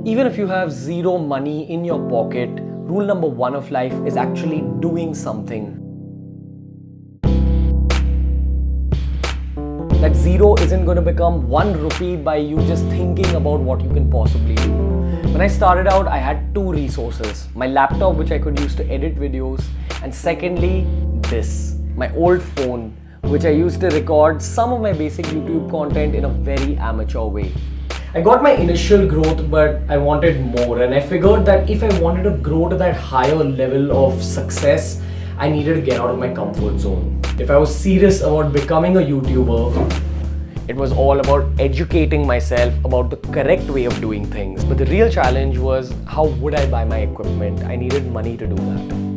Even if you have zero money in your pocket, rule number one of life is actually doing something. That zero isn't going to become 1 rupee by you just thinking about what you can possibly do. When I started out, I had two resources. My laptop, which I could use to edit videos, and secondly, this, my old phone, which I used to record some of my basic YouTube content in a very amateur way. I got my initial growth, but I wanted more, and I figured that if I wanted to grow to that higher level of success, I needed to get out of my comfort zone. If I was serious about becoming a YouTuber, it was all about educating myself about the correct way of doing things. But the real challenge was, how would I buy my equipment? I needed money to do that.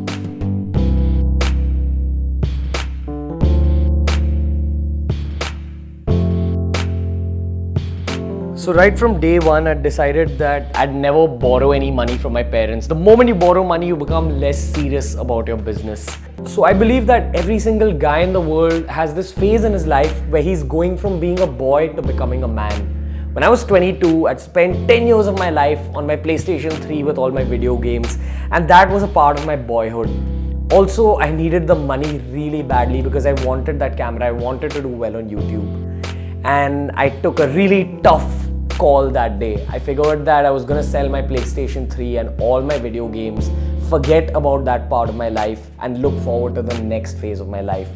So right from day one, I decided that I'd never borrow any money from my parents. The moment you borrow money, you become less serious about your business. So I believe that every single guy in the world has this phase in his life where he's going from being a boy to becoming a man. When I was 22, I'd spent 10 years of my life on my PlayStation 3 with all my video games, and that was a part of my boyhood. Also, I needed the money really badly because I wanted that camera. I wanted to do well on YouTube. And I took a really tough call that day. I figured that I was gonna sell my PlayStation 3 and all my video games, forget about that part of my life and look forward to the next phase of my life.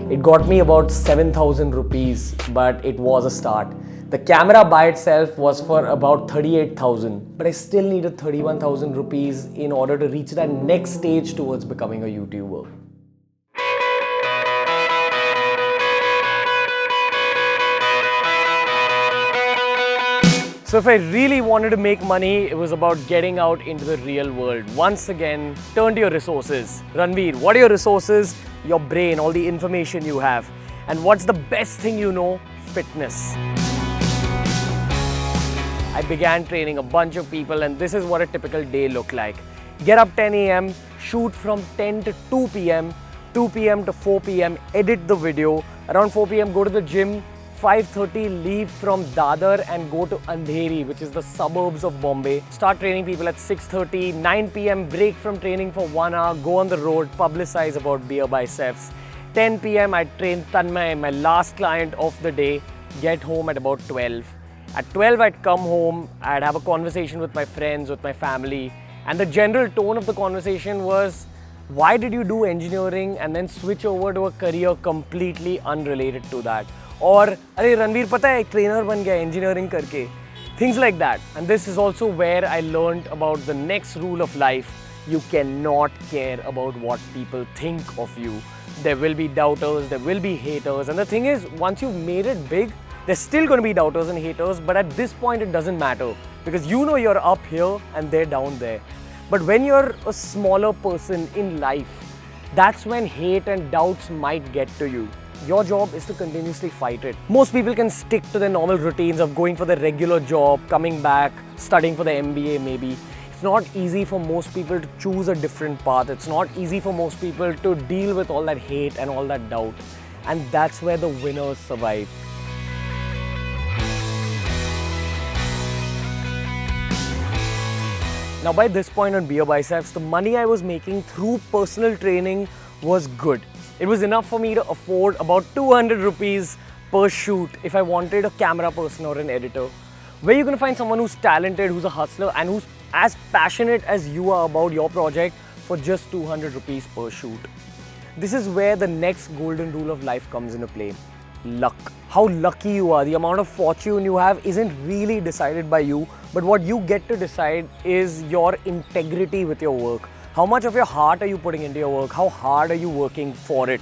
It got me about 7,000 rupees, but it was a start. The camera by itself was for about 38,000, but I still needed 31,000 rupees in order to reach that next stage towards becoming a YouTuber. So if I really wanted to make money, it was about getting out into the real world. Once again, turn to your resources. Ranveer, what are your resources? Your brain, all the information you have. And what's the best thing you know? Fitness. I began training a bunch of people, and this is what a typical day looked like. Get up 10 a.m., shoot from 10 to 2 p.m., 2 p.m. to 4 p.m., edit the video. Around 4 p.m., go to the gym. 5:30 leave from Dadar and go to Andheri, which is the suburbs of Bombay. Start training people at 6:30, 9 p.m. break from training for 1 hour, go on the road, publicize about BeerBiceps. 10 p.m. I train Tanmay, my last client of the day, get home at about 12. At 12 I'd come home, I'd have a conversation with my friends, with my family, and the general tone of the conversation was, why did you do engineering and then switch over to a career completely unrelated to that? Or, अरे रणवीर पता है एक trainer बन गया engineering करके. Things like that. And this is also where I learned about the next rule of life. You cannot care about what people think of you. There will be doubters, there will be haters. And the thing is, once you've made it big, there's still going to be doubters and haters. But at this point, it doesn't matter. Because you know you're up here and they're down there. But when you're a smaller person in life, that's when hate and doubts might get to you. Your job is to continuously fight it. Most people can stick to their normal routines of going for the regular job, coming back, studying for the MBA maybe. It's not easy for most people to choose a different path. It's not easy for most people to deal with all that hate and all that doubt. And that's where the winners survive. Now by this point on BeerBiceps, the money I was making through personal training was good. It was enough for me to afford about 200 rupees per shoot if I wanted a camera person or an editor. Where you're going to find someone who's talented, who's a hustler, and who's as passionate as you are about your project for just 200 rupees per shoot. This is where the next golden rule of life comes into play. Luck. How lucky you are, the amount of fortune you have isn't really decided by you, but what you get to decide is your integrity with your work. How much of your heart are you putting into your work? How hard are you working for it?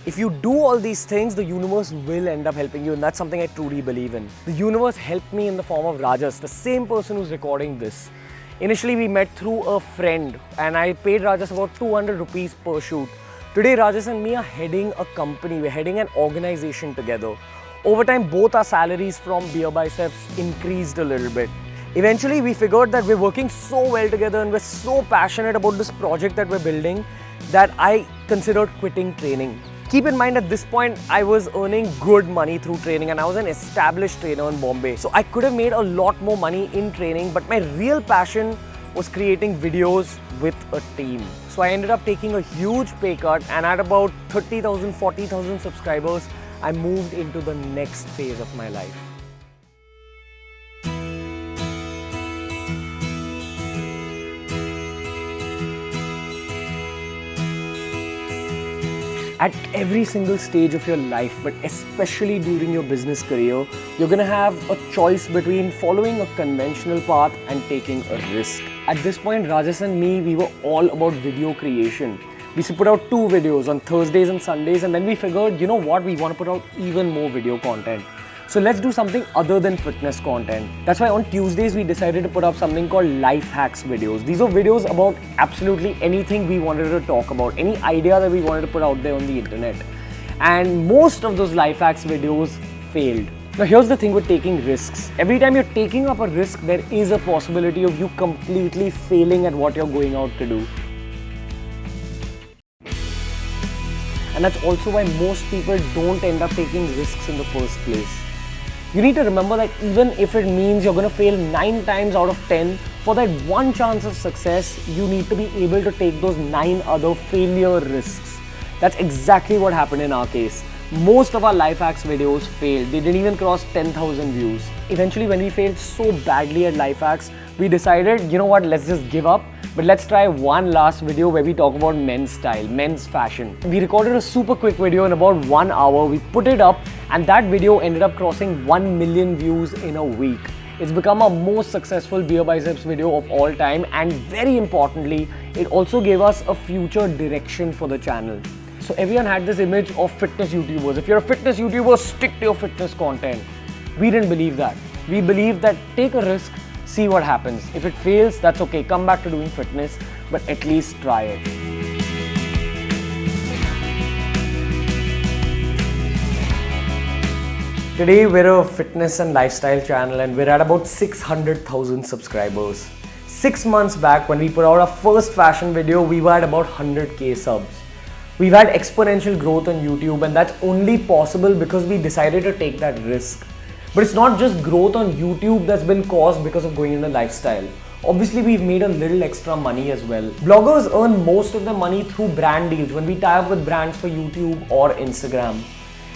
If you do all these things, the universe will end up helping you, and that's something I truly believe in. The universe helped me in the form of Rajas, the same person who's recording this. Initially, we met through a friend, and I paid Rajas about 200 rupees per shoot. Today, Rajas and me are heading a company, we're heading an organization together. Over time, both our salaries from BeerBiceps increased a little bit. Eventually, we figured that we're working so well together and we're so passionate about this project that we're building that I considered quitting training. Keep in mind at this point, I was earning good money through training and I was an established trainer in Bombay. So I could have made a lot more money in training, but my real passion was creating videos with a team. So I ended up taking a huge pay cut, and at about 30,000, 40,000 subscribers, I moved into the next phase of my life. At every single stage of your life, but especially during your business career, you're gonna have a choice between following a conventional path and taking a risk. At this point, Rajesh and me, we were all about video creation. We used to put out 2 videos on Thursdays and Sundays, and then we figured, you know what, we want to put out even more video content. So let's do something other than fitness content. That's why on Tuesdays we decided to put up something called life hacks videos. These are videos about absolutely anything we wanted to talk about, any idea that we wanted to put out there on the internet. And most of those life hacks videos failed. Now here's the thing with taking risks. Every time you're taking up a risk, there is a possibility of you completely failing at what you're going out to do. And that's also why most people don't end up taking risks in the first place. You need to remember that even if it means you're going to fail 9 times out of 10, for that one chance of success, you need to be able to take those 9 other failure risks. That's exactly what happened in our case. Most of our life hacks videos failed. They didn't even cross 10,000 views. Eventually, when we failed so badly at life hacks, we decided, you know what, let's just give up. But let's try one last video where we talk about men's style, men's fashion. We recorded a super quick video in about 1 hour. We put it up, and that video ended up crossing 1 million views in a week. It's become our most successful BeerBiceps video of all time, and very importantly, it also gave us a future direction for the channel. So everyone had this image of fitness YouTubers. If you're a fitness YouTuber, stick to your fitness content. We didn't believe that. We believed that take a risk, see what happens. If it fails, that's okay. Come back to doing fitness, but at least try it. Today, we're a fitness and lifestyle channel, and we're at about 600,000 subscribers. 6 months back, when we put out our first fashion video, we were at about 100k subs. We've had exponential growth on YouTube, and that's only possible because we decided to take that risk. But it's not just growth on YouTube that's been caused because of going into lifestyle. Obviously, we've made a little extra money as well. Bloggers earn most of their money through brand deals when we tie up with brands for YouTube or Instagram.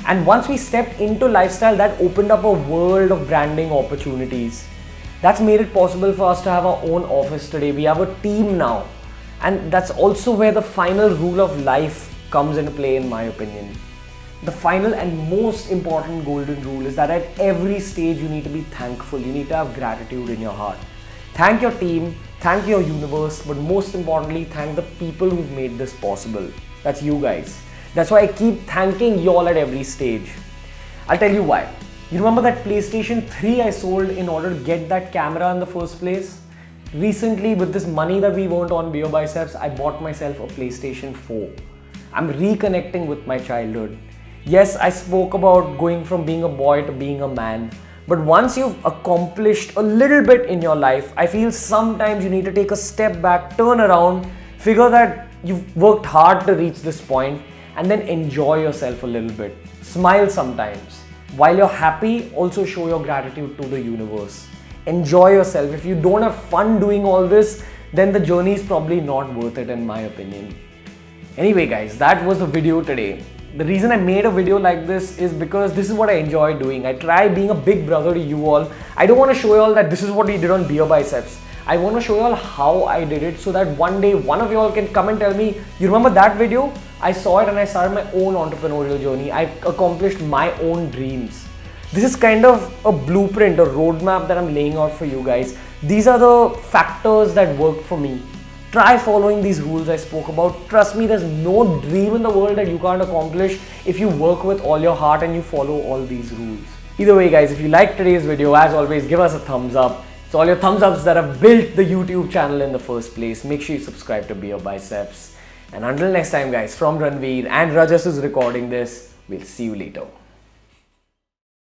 And once we stepped into lifestyle, that opened up a world of branding opportunities. That's made it possible for us to have our own office today. We have a team now. And that's also where the final rule of life comes into play, in my opinion. The final and most important golden rule is that at every stage you need to be thankful. You need to have gratitude in your heart. Thank your team, thank your universe, but most importantly, thank the people who've made this possible. That's you guys. That's why I keep thanking y'all at every stage. I'll tell you why. You remember that PlayStation 3 I sold in order to get that camera in the first place? Recently, with this money that we earned on BeerBiceps, I bought myself a PlayStation 4. I'm reconnecting with my childhood. Yes, I spoke about going from being a boy to being a man. But once you've accomplished a little bit in your life, I feel sometimes you need to take a step back, turn around, figure that you've worked hard to reach this point, and then enjoy yourself a little bit. Smile sometimes. While you're happy, also show your gratitude to the universe. Enjoy yourself. If you don't have fun doing all this, then the journey is probably not worth it, in my opinion. Anyway guys, that was the video today. The reason I made a video like this is because this is what I enjoy doing. I try being a big brother to you all. I don't want to show you all that this is what we did on BeerBiceps. I want to show you all how I did it so that one day one of you all can come and tell me, you remember that video? I saw it and I started my own entrepreneurial journey. I accomplished my own dreams. This is kind of a blueprint, a roadmap that I'm laying out for you guys. These are the factors that work for me. Try following these rules I spoke about. Trust me, there's no dream in the world that you can't accomplish if you work with all your heart and you follow all these rules. Either way guys, if you liked today's video, as always, give us a thumbs up. It's all your thumbs ups that have built the YouTube channel in the first place. Make sure you subscribe to BeerBiceps. And until next time guys, from Ranveer and Rajas is recording this, we'll see you later.